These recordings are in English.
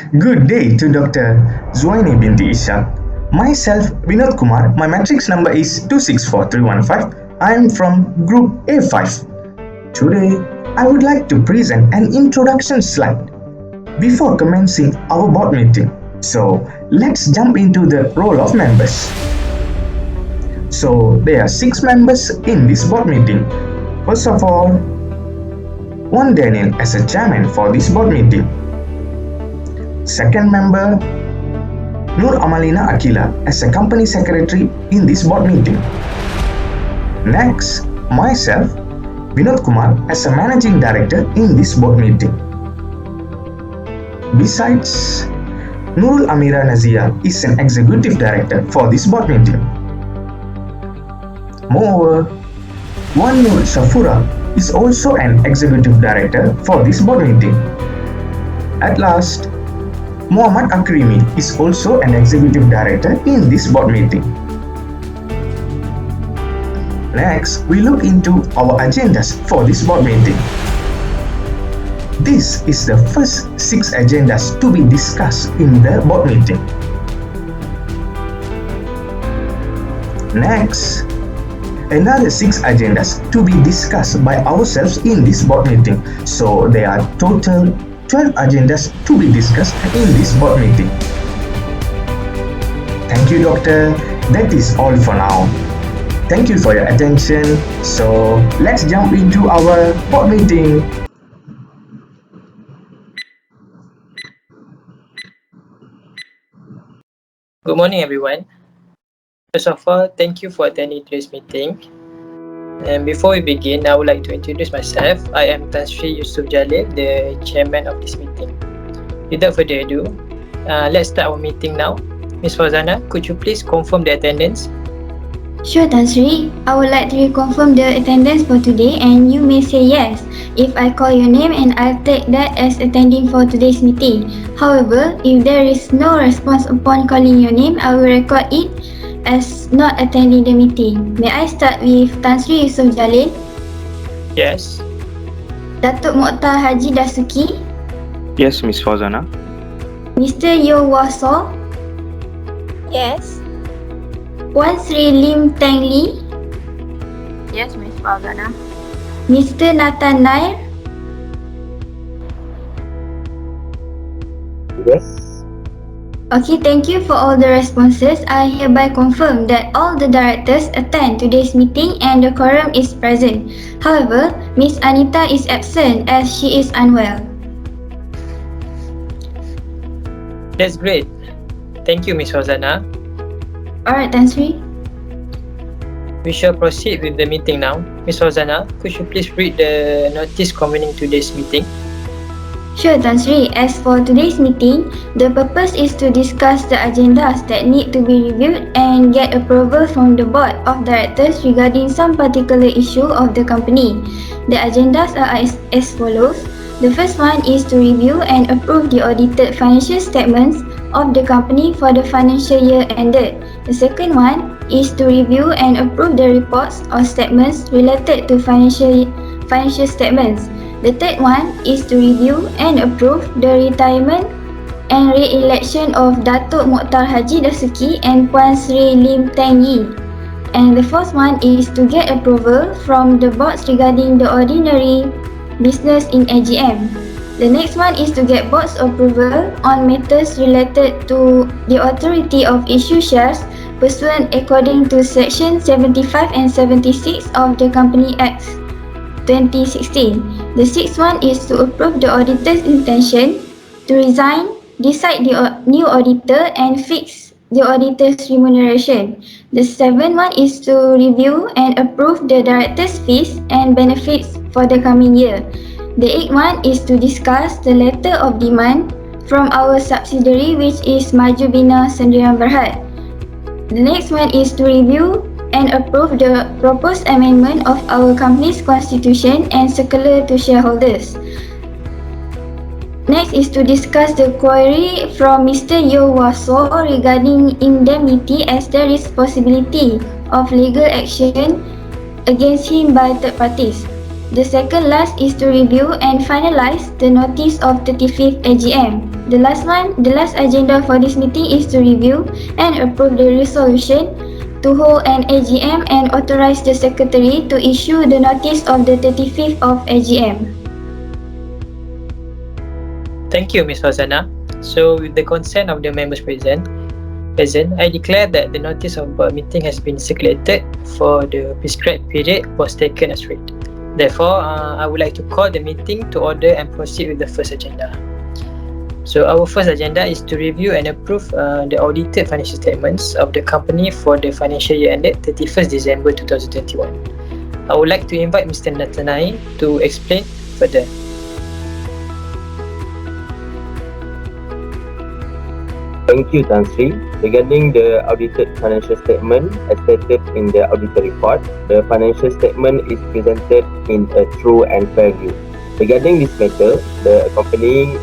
Good day to Dr. Zuaini binti Ishaq. Myself, Vinod Kumar. My matrix number is 264315. I am from Group A5. Today, I would like to present an introduction slide before commencing our board meeting. So, let's jump into the role of members. So, there are 6 members in this board meeting. First of all, one Daniel as a chairman for this board meeting. Second member, Nur Amalina Akila as a company secretary in this board meeting. Next, myself, Vinod Kumar as a managing director in this board meeting. Besides, Nurul Amira Nazia is an executive director for this board meeting. Moreover, one Nur Shafura is also an executive director for this board meeting. At last, Muhammad Akrimi is also an executive director in this board meeting. Next, we look into our agendas for this board meeting. This is the first 6 agendas to be discussed in the board meeting. Next, another 6 agendas to be discussed by ourselves in this board meeting. So there are total 12 agendas to be discussed in this board meeting. Thank you, Doctor. That is all for now. Thank you for your attention. So let's jump into our board meeting. Good morning, everyone. First of all, thank you for attending today's meeting. And before we begin, I would like to introduce myself. I am Tan Sri Yusuf Jalil, the chairman of this meeting. Without further ado, let's start our meeting now. Ms. Fauzana, could you please confirm the attendance? Sure, Tan Sri. I would like to reconfirm the attendance for today, and you may say yes if I call your name, and I'll take that as attending for today's meeting. However, if there is no response upon calling your name, I will record it as not attending the meeting. May I start with Tan Sri Yusuf Jalil? Yes. Datuk Mokhtar Haji Dasuki? Yes, Miss Fauzana. Mr. Yeo Waso? Yes. Puan Sri Lim Teng Lee? Yes, Miss Fauzana. Mr. Nathan Nair? Yes. Okay, thank you for all the responses. I hereby confirm that all the directors attend today's meeting and the quorum is present. However, Miss Anita is absent as she is unwell. That's great. Thank you, Ms. Fauzana. Alright, Tan Sri. We shall proceed with the meeting now. Ms. Fauzana, could you please read the notice convening today's meeting? Sure, Tan Sri. As for today's meeting, the purpose is to discuss the agendas that need to be reviewed and get approval from the board of directors regarding some particular issue of the company. The agendas are as follows. The first one is to review and approve the audited financial statements of the company for the financial year ended. The second one is to review and approve the reports or statements related to financial statements. The third one is to review and approve the retirement and re-election of Datuk Mokhtar Haji Dasuki and Puan Sri Lim Teng Yee. And the fourth one is to get approval from the boards regarding the ordinary business in AGM. The next one is to get board's approval on matters related to the authority of issue shares pursuant according to Section 75 and 76 of the Company Act 2016. The sixth one is to approve the auditor's intention to resign, decide the new auditor and fix the auditor's remuneration. The seventh one is to review and approve the director's fees and benefits for the coming year. The eighth one is to discuss the letter of demand from our subsidiary, which is Maju Bina Sendirian Berhad. The next one is to review and approve the proposed amendment of our company's constitution and circular to shareholders. Next is to discuss the query from Mr. Yeo Waso regarding indemnity, as there is possibility of legal action against him by third parties. The second last is to review and finalize the notice of 35th AGM. The last agenda for this meeting is to review and approve the resolution to hold an AGM and authorize the secretary to issue the notice of the 35th of AGM. Thank you, Ms. Fauzana. So, with the consent of the members present, I declare that the notice of board meeting has been circulated for the prescribed period was taken as read. Therefore, I would like to call the meeting to order and proceed with the first agenda. So, our first agenda is to review and approve the audited financial statements of the company for the financial year ended 31st December 2021. I would like to invite Mr. Natanai to explain further. Thank you, Tan Sri. Regarding the audited financial statement as stated in the auditor report, the financial statement is presented in a true and fair view. Regarding this matter, the accompanying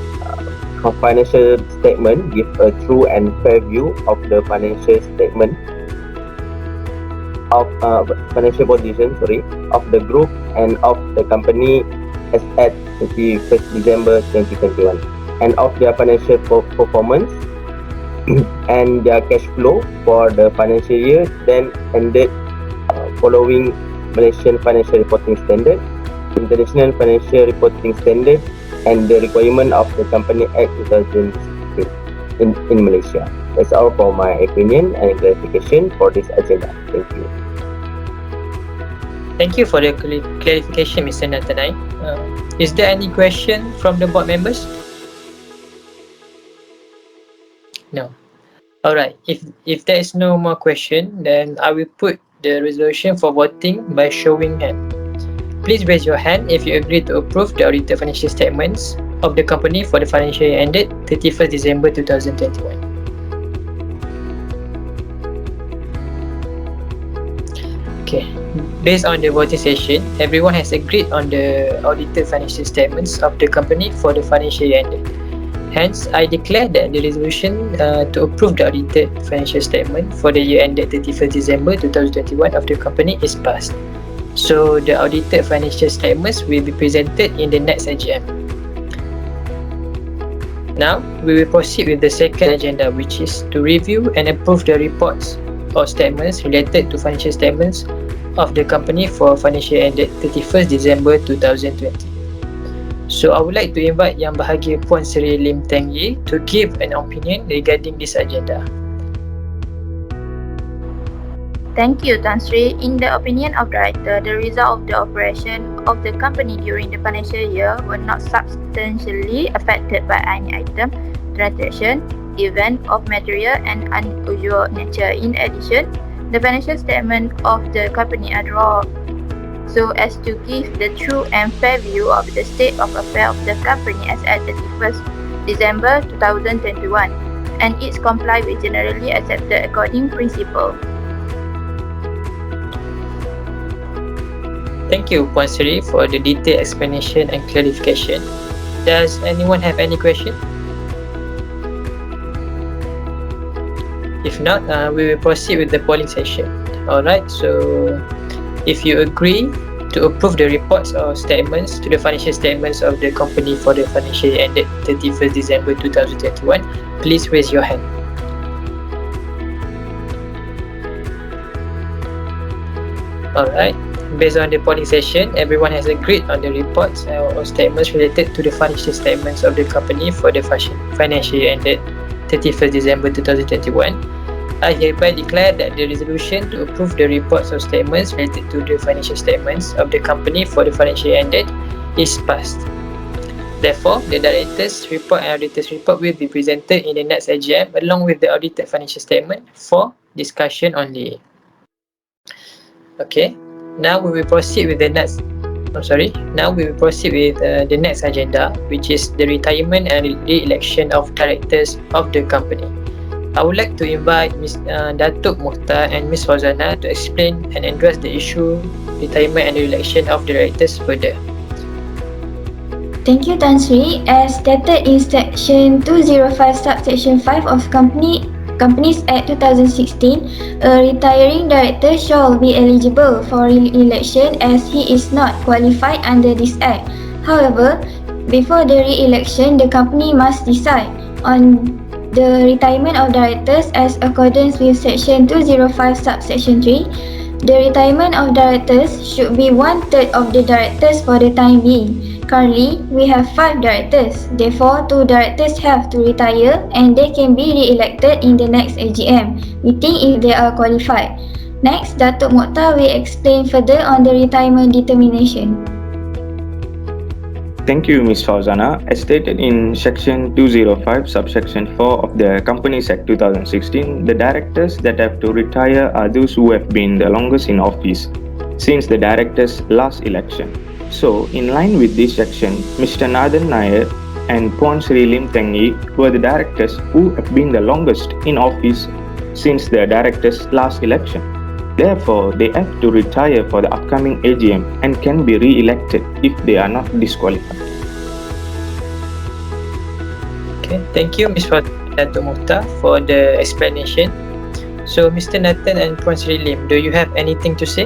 financial statement gives a true and fair view of the financial statement of financial position of the group and of the company as at 31st December 2021 and of their financial performance and their cash flow for the financial year then ended following Malaysian Financial Reporting Standard, International Financial Reporting Standard and the requirement of the Company Act 2016 in Malaysia. That's all for my opinion and clarification for this agenda. Thank you. Thank you for the clarification, Mr. Natanai. Is there any question from the board members? No. Alright, if there is no more question, then I will put the resolution for voting by showing hand. Please raise your hand if you agree to approve the audited financial statements of the company for the financial year ended 31st December 2021. Okay, based on the voting session, everyone has agreed on the audited financial statements of the company for the financial year ended. Hence, I declare that the resolution to approve the audited financial statement for the year ended 31st December 2021 of the company is passed. So, the audited financial statements will be presented in the next AGM. Now, we will proceed with the second agenda, which is to review and approve the reports or statements related to financial statements of the company for financial year ended 31st December 2020. So, I would like to invite Yang Bahagia Puan Seri Lim Teng Yee to give an opinion regarding this agenda. Thank you, Tan Sri. In the opinion of Director, the result of the operation of the company during the financial year were not substantially affected by any item, transaction, event of material and unusual nature. In addition, the financial statement of the company are drawn so as to give the true and fair view of the state of affairs of the company as at 31st December 2021 and it's comply with generally accepted accounting principle. Thank you, Puan Seri, for the detailed explanation and clarification. Does anyone have any question? If not, we will proceed with the polling session. Alright, so if you agree to approve the reports or statements to the financial statements of the company for the financial year ended 31st December 2021, please raise your hand. Alright, based on the polling session, everyone has agreed on the reports or statements related to the financial statements of the company for the financial year ended 31st December 2021. I hereby declare that the resolution to approve the reports or statements related to the financial statements of the company for the financial year ended is passed. Therefore, the Director's report and Auditor's report will be presented in the next AGM along with the audited financial statement for discussion only. Okay, now we will proceed with the next. Now we will proceed with the next agenda, which is the retirement and re-election of directors of the company. I would like to invite Ms. Datuk Mukhtar and Ms. Fauzana to explain and address the issue retirement and re-election of directors further. Thank you, Tan Sri. As stated in Section 205 Subsection 5 of Companies Act 2016, a retiring director shall be eligible for re-election as he is not qualified under this Act. However, before the re-election, the company must decide on the retirement of directors as accordance with Section 205 subsection 3. The retirement of directors should be 1/3 of the directors for the time being. Currently, we have 5 directors. Therefore, 2 directors have to retire and they can be re-elected in the next AGM meeting if they are qualified. Next, Datuk Mokhtar will explain further on the retirement determination. Thank you, Ms. Fauzana. As stated in Section 205, subsection 4 of the Companies Act 2016, the directors that have to retire are those who have been the longest in office since the director's last election. So, in line with this section, Mr. Nathan Nair and Puan Sri Lim Teng Yee were the directors who have been the longest in office since the director's last election. Therefore, they have to retire for the upcoming AGM and can be re-elected if they are not disqualified. Okay, thank you, Ms. Datuk Mokhtar, for the explanation. So, Mr. Nathan and Puan Sri Lim, do you have anything to say?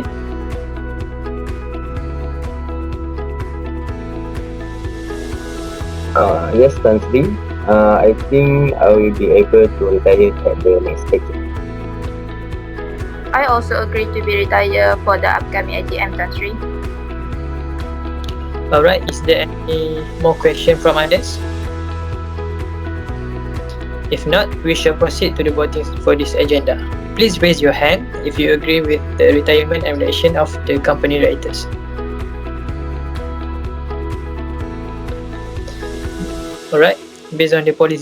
Yes, Tan Sri. I think I will be able to retire at the next AGM. I also agree to be retired for the upcoming AGM, Tan Sri. Alright, is there any more question from others? If not, we shall proceed to the voting for this agenda. Please raise your hand if you agree with the retirement and election of the company directors. Alright, based on the polling,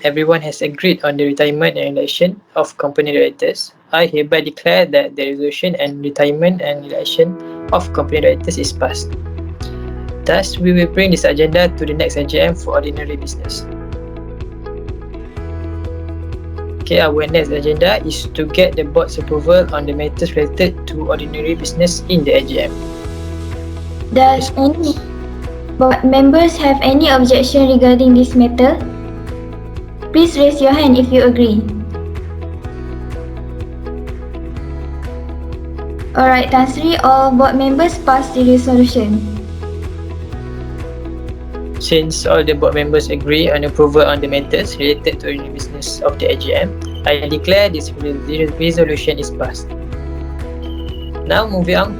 everyone has agreed on the retirement and election of company directors. I hereby declare that the resolution and retirement and election of company directors is passed. Thus, we will bring this agenda to the next AGM for ordinary business. Okay, our next agenda is to get the board's approval on the matters related to ordinary business in the AGM. Does any board members have any objection regarding this matter? Please raise your hand if you agree. Alright, Tan Sri, all board members pass the resolution. Since all the board members agree on approval on the matters related to ordinary business of the AGM, I declare this resolution is passed. Now moving on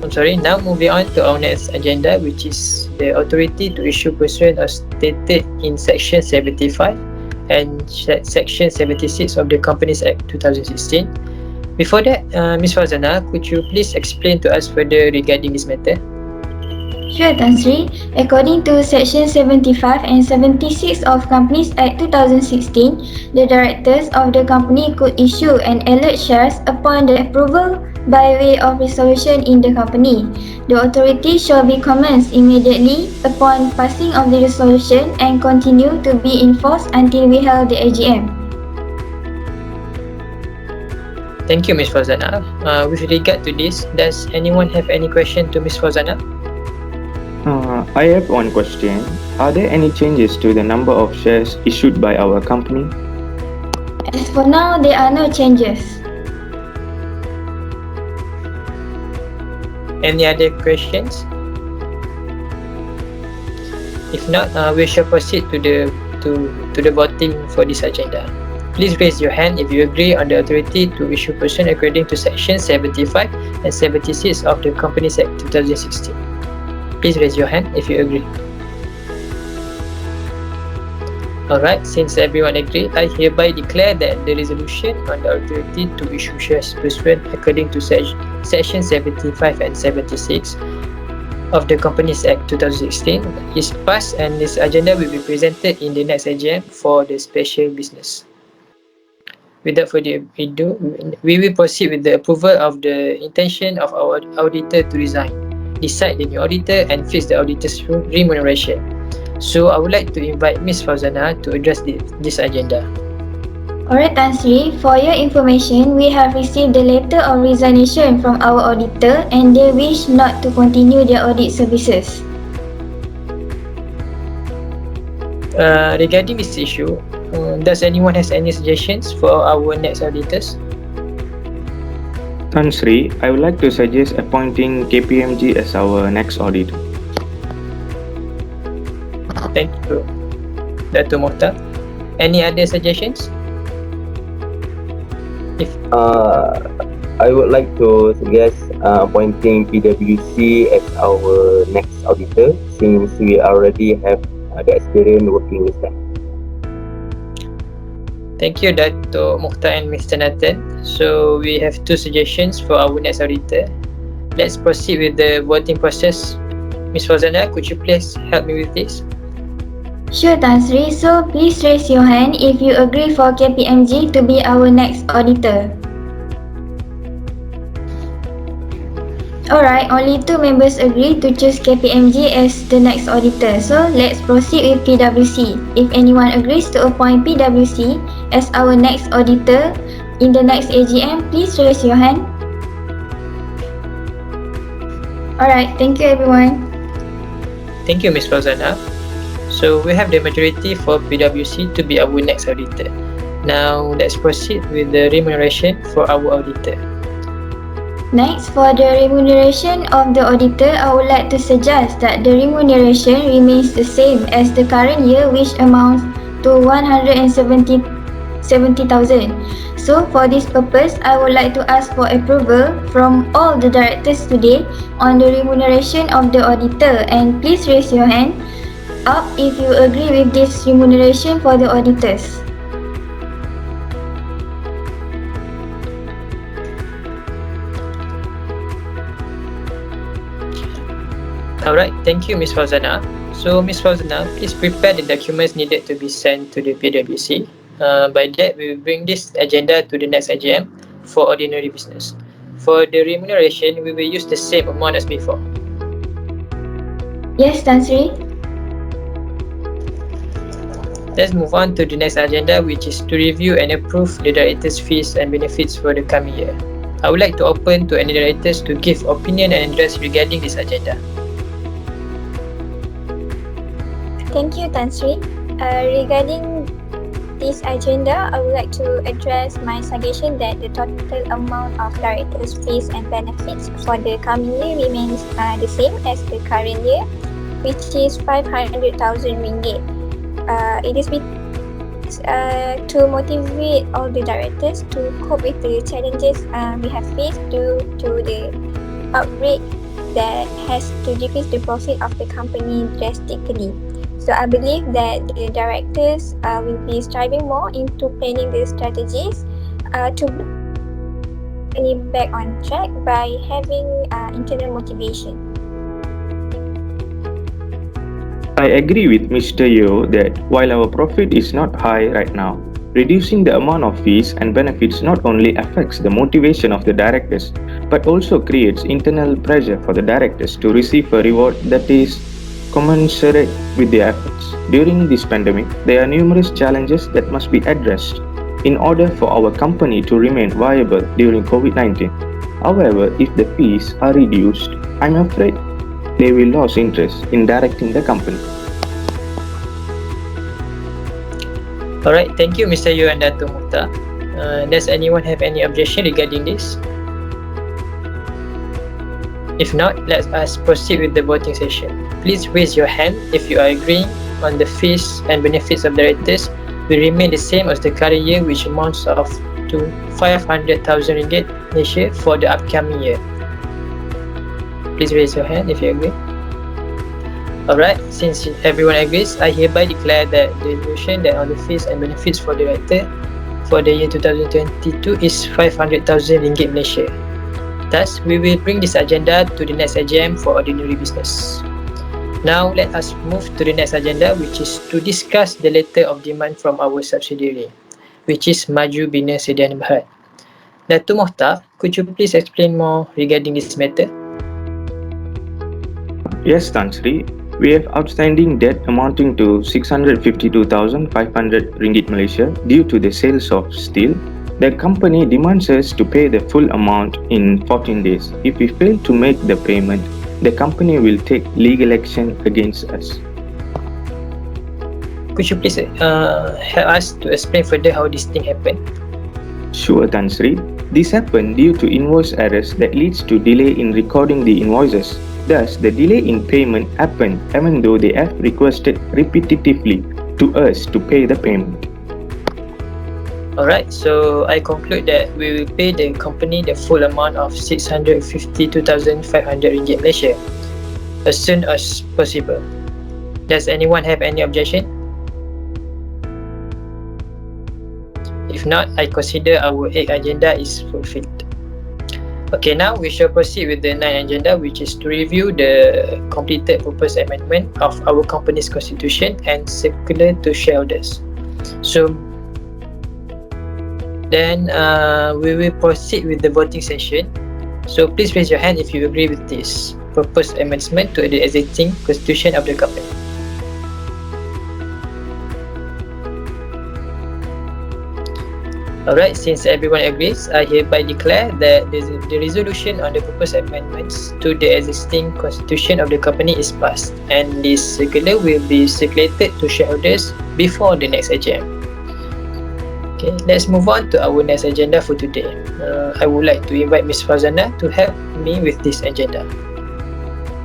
to our next agenda, which is the authority to issue pursuant as stated in Section 75 and Section 76 of the Companies Act 2016. Before that, Ms. Fauzana, could you please explain to us further regarding this matter? Sure, Tan Sri. According to Section 75 and 76 of Companies Act 2016, the directors of the company could issue and allot shares upon the approval by way of resolution in the company. The authority shall be commenced immediately upon passing of the resolution and continue to be in force until we held the AGM. Thank you, Ms. Fauzana. With regard to this, does anyone have any question to Ms. Fauzana? I have one question. Are there any changes to the number of shares issued by our company? As for now, there are no changes. Any other questions? If not, we shall proceed to the voting for this agenda. Please raise your hand if you agree on the authority to issue pursuant according to Section 75 and 76 of the Companies Act 2016. Please raise your hand if you agree. Alright, since everyone agreed, I hereby declare that the resolution on the authority to issue shares pursuant according to Section 75 and 76 of the Companies Act 2016 is passed, and this agenda will be presented in the next AGM for the special business. Without further ado, we will proceed with the approval of the intention of our auditor to resign, decide the new auditor, and fix the auditor's remuneration. So, I would like to invite Ms. Fauzana to address this agenda. Alright, Tan Sri, for your information, we have received the letter of resignation from our auditor and they wish not to continue their audit services. Regarding this issue, does anyone has any suggestions for our next auditors? Tan Sri, I would like to suggest appointing KPMG as our next auditor. Thank you, Datuk Mokhtar. Any other suggestions? I would like to suggest appointing PwC as our next auditor, since we already have the experience working with them. Thank you, Dato' Mukhtar and Mr. Nathan. So we have two suggestions for our next auditor. Let's proceed with the voting process. Ms. Fauzana, could you please help me with this? Sure, Tan Sri. So please raise your hand if you agree for KPMG to be our next auditor. Alright, only 2 members agree to choose KPMG as the next auditor. So let's proceed with PwC. If anyone agrees to appoint PwC as our next auditor in the next AGM, please raise your hand. Alright, thank you everyone. Thank you, Ms. Fauzana. So we have the majority for PwC to be our next auditor. Now let's proceed with the remuneration for our auditor. Next, for the remuneration of the auditor, I would like to suggest that the remuneration remains the same as the current year, which amounts to 170,000. So for this purpose, I would like to ask for approval from all the directors today on the remuneration of the auditor, and please raise your hand up if you agree with this remuneration for the auditors. Alright, thank you, Ms. Fauzana. So, Ms. Fauzana, please prepare the documents needed to be sent to the PwC. By that, we will bring this agenda to the next AGM for ordinary business. For the remuneration, we will use the same amount as before. Yes, Tan Sri. Let's move on to the next agenda, which is to review and approve the directors' fees and benefits for the coming year. I would like to open to any directors to give opinion and address regarding this agenda. Thank you, Tan Sri. Regarding this agenda, I would like to address my suggestion that the total amount of directors' fees and benefits for the coming year remains the same as the current year, which is 500,000 ringgit. It is to motivate all the directors to cope with the challenges we have faced due to the outbreak that has to decrease the profit of the company drastically. So I believe that the directors will be striving more into planning the strategies to bring it back on track by having internal motivation. I agree with Mr. Yeo that while our profit is not high right now, reducing the amount of fees and benefits not only affects the motivation of the directors, but also creates internal pressure for the directors to receive a reward that is commensurate with their efforts. During this pandemic, there are numerous challenges that must be addressed in order for our company to remain viable during COVID-19. However, if the fees are reduced, I'm afraid they will lose interest in directing the company. Alright, thank you, Mr. Yu and Dato' Mukhtar. Does anyone have any objection regarding this? If not, let us proceed with the voting session. Please raise your hand if you are agreeing on the fees and benefits of directors will remain the same as the current year, which amounts to 500,000 ringgit Malaysia for the upcoming year. Please raise your hand if you agree. Alright, since everyone agrees, I hereby declare that the resolution that on the fees and benefits for the director for the year 2022 is 500,000 ringgit Malaysia. Thus, we will bring this agenda to the next AGM for ordinary business. Now, let us move to the next agenda, which is to discuss the letter of demand from our subsidiary, which is Maju Bina Sediaan Berhad. Dato' Mukhtar, could you please explain more regarding this matter? Yes, Tan Sri. We have outstanding debt amounting to 652,500 ringgit Malaysia due to the sales of steel. The company demands us to pay the full amount in 14 days. If we fail to make the payment, the company will take legal action against us. Could you please help us to explain further how this thing happened? Sure, Tan Sri. This happened due to invoice errors that leads to delay in recording the invoices. Thus, the delay in payment happened even though they have requested repetitively to us to pay the payment. Alright, so I conclude that we will pay the company the full amount of 652,500 ringgit Malaysia as soon as possible. Does anyone have any objection? If not, I consider our 8th agenda is fulfilled. Okay, now we shall proceed with the 9th agenda, which is to review the completed proposed amendment of our company's constitution and circular to shareholders. So then we will proceed with the voting session. So please raise your hand if you agree with this proposed amendment to the existing constitution of the company. Alright, since everyone agrees, I hereby declare that the resolution on the proposed amendments to the existing constitution of the company is passed, and this circular will be circulated to shareholders before the next AGM. Okay, let's move on to our next agenda for today. I would like to invite Ms. Fauzana to help me with this agenda.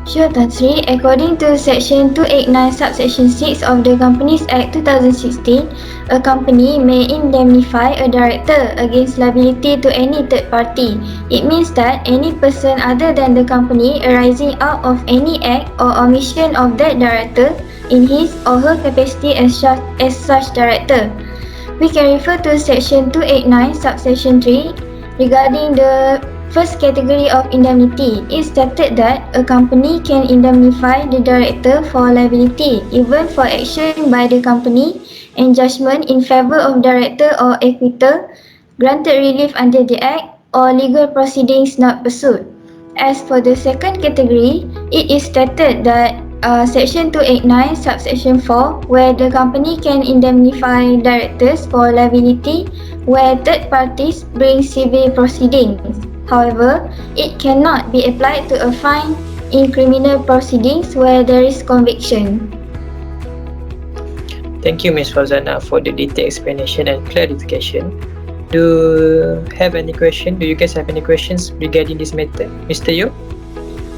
Sure, Tan Sri. According to Section 289 Subsection 6 of the Companies Act 2016, a company may indemnify a director against liability to any third party. It means that any person other than the company arising out of any act or omission of that director in his or her capacity as such director. We can refer to Section 289 Subsection 3 regarding the first category of indemnity. It stated that a company can indemnify the director for liability even for action by the company and judgment in favour of director or acquittal, granted relief under the Act, or legal proceedings not pursued. As for the second category, it is stated that Section 289 Subsection 4, where the company can indemnify directors for liability where third parties bring civil proceedings. However, it cannot be applied to a fine in criminal proceedings where there is conviction. Thank you, Ms. Fauzana, for the detailed explanation and clarification. Do you have any question? Do you guys have any questions regarding this matter? Mr. Yu,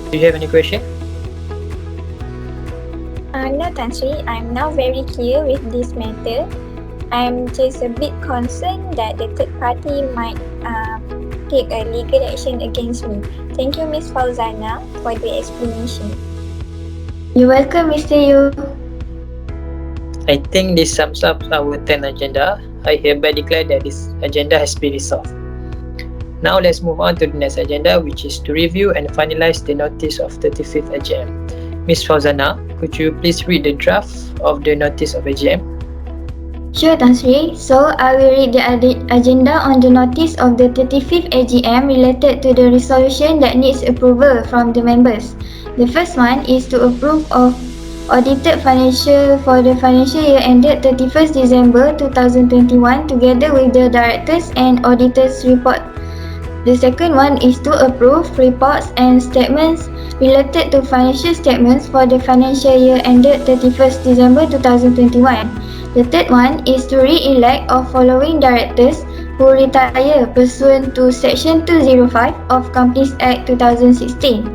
do you have any question? No, Tan Sri, I'm now very clear with this matter. I'm just a bit concerned that the third party might take a legal action against me. Thank you, Ms. Fauzana, for the explanation. You're welcome, Mr. Yu. I think this sums up our 10th agenda. I hereby declare that this agenda has been resolved. Now let's move on to the next agenda, which is to review and finalize the notice of 35th AGM. Ms. Fauzana, could you please read the draft of the notice of AGM? Sure, Tan Sri. So, I will read the agenda on the notice of the 35th AGM related to the resolution that needs approval from the members. The first one is to approve of audited financial for the financial year ended 31st December 2021 together with the directors and auditors report. The second one is to approve reports and statements related to financial statements for the financial year ended 31st December 2021. The third one is to re-elect of following directors who retire pursuant to Section 205 of Companies Act 2016.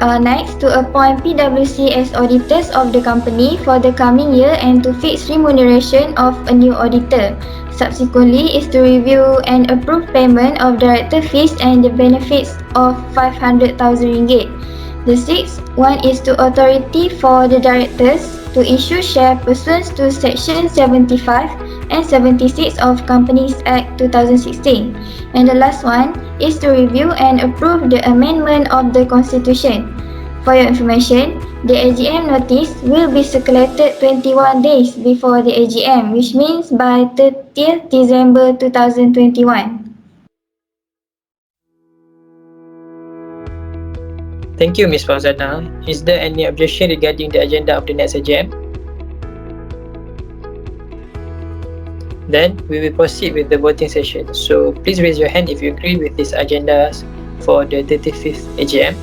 Next, to appoint PwC as auditors of the company for the coming year and to fix remuneration of a new auditor. Subsequently, is to review and approve payment of director fees and the benefits of 500,000 ringgit. The sixth one is to authority for the directors to issue share pursuant to Section 75 and 76 of Companies Act 2016. And the last one is to review and approve the amendment of the Constitution. For your information, the AGM notice will be circulated 21 days before the AGM, which means by 30th December 2021. Thank you, Ms. Fauzana. Is there any objection regarding the agenda of the next AGM? Then we will proceed with the voting session. So please raise your hand if you agree with these agendas for the 35th AGM.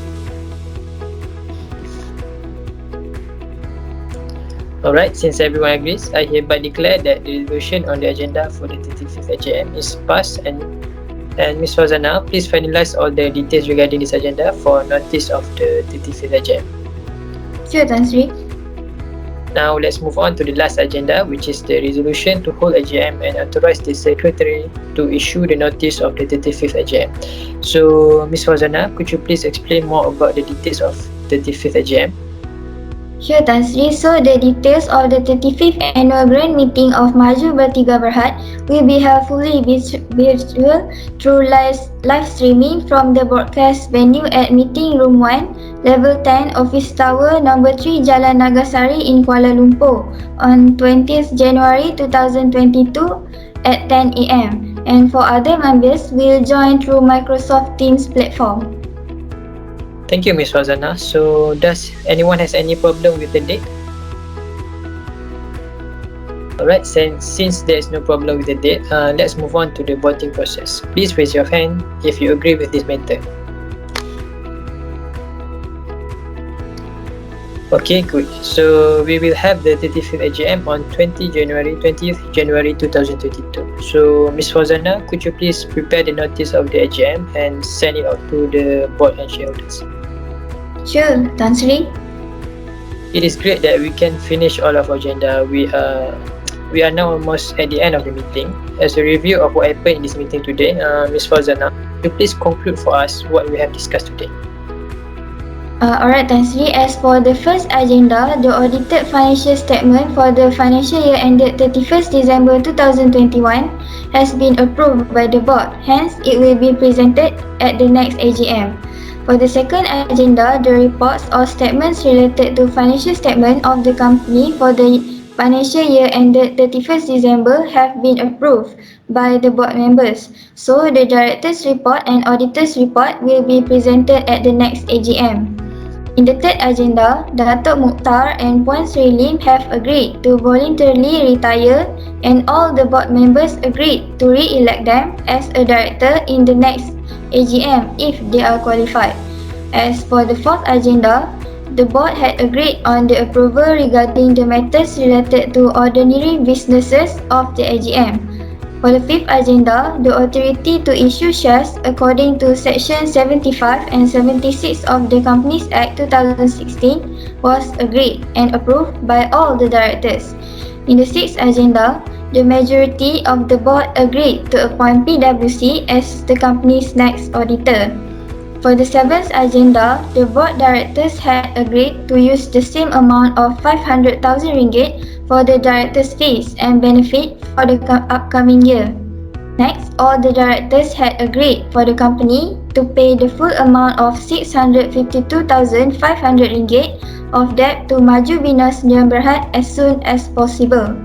Alright, since everyone agrees, I hereby declare that the resolution on the agenda for the 35th AGM is passed, and Ms. Fauzana, please finalize all the details regarding this agenda for notice of the 35th AGM. Sure, Tan Sri. Now let's move on to the last agenda, which is the resolution to hold AGM and authorize the secretary to issue the notice of the 35th AGM. So, Ms. Fazana, could you please explain more about the details of 35th AGM? Sure, Tan Sri. So, the details of the 35th Annual Grand Meeting of Maju Bertiga Berhad will be held fully virtual through live streaming from the broadcast venue at Meeting Room 1, Level 10, Office Tower, Number 3, Jalan Nagasari in Kuala Lumpur on 20th January 2022 at 10 a.m. And for other members, will join through Microsoft Teams platform. Thank you, Ms. Fazana. So, does anyone has any problem with the date? Alright, since there is no problem with the date, let's move on to the voting process. Please raise your hand if you agree with this method. Okay, good. So we will have the 35th AGM on 20th January 2022. So Ms. Fazana, could you please prepare the notice of the AGM and send it out to the board and shareholders? Sure, Tan Sri. It is great that we can finish all of our agenda. We are now almost at the end of the meeting. As a review of what happened in this meeting today, Ms. Fazana, could you please conclude for us what we have discussed today? Alright, Tan Sri. As for the first agenda, the audited financial statement for the financial year ended 31st December 2021 has been approved by the board. Hence, it will be presented at the next AGM. For the second agenda, the reports or statements related to financial statement of the company for the financial year ended 31st December have been approved by the board members. So, the director's report and auditor's report will be presented at the next AGM. In the third agenda, Datuk Mukhtar and Puan Sri Lim have agreed to voluntarily retire and all the board members agreed to re-elect them as a director in the next AGM if they are qualified. As for the fourth agenda, the board had agreed on the approval regarding the matters related to ordinary businesses of the AGM. For the fifth agenda, the authority to issue shares according to Section 75 and 76 of the Companies Act 2016 was agreed and approved by all the directors. In the sixth agenda, the majority of the board agreed to appoint PwC as the company's next auditor. For the seventh agenda, the board directors had agreed to use the same amount of 500,000 ringgit for the directors' fees and benefit for the upcoming year. Next, all the directors had agreed for the company to pay the full amount of 652,500 ringgit of debt to Maju Bina Sdn Bhd as soon as possible.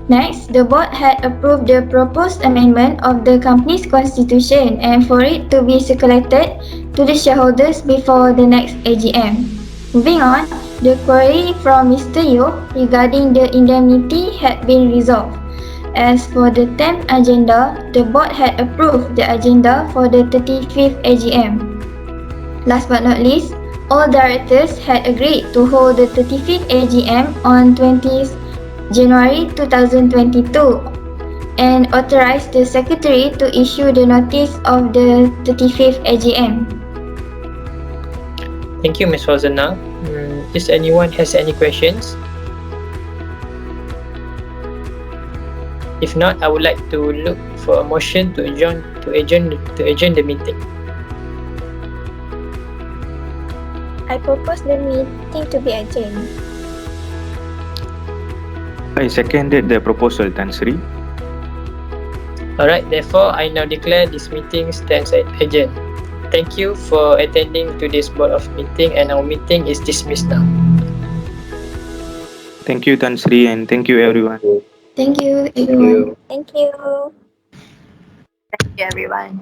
Next, the board had approved the proposed amendment of the company's constitution and for it to be circulated to the shareholders before the next AGM. Moving on, the query from Mr. Yo regarding the indemnity had been resolved. As for the 10th agenda, the board had approved the agenda for the 35th AGM. Last but not least, all directors had agreed to hold the 35th AGM on 20th January 2022 and authorized the secretary to issue the notice of the 35th AGM. Thank you, Ms. Fazana. Does anyone has any questions? If not, I would like to look for a motion to adjourn the meeting. I propose the meeting to be adjourned. I seconded the proposal, Tan Sri. Alright, therefore, I now declare this meeting stands adjourned. Thank you for attending today's board of meeting and our meeting is dismissed now. Thank you, Tan Sri, and thank you, everyone. Thank you, Thank everyone. you. Thank you. Thank you, everyone.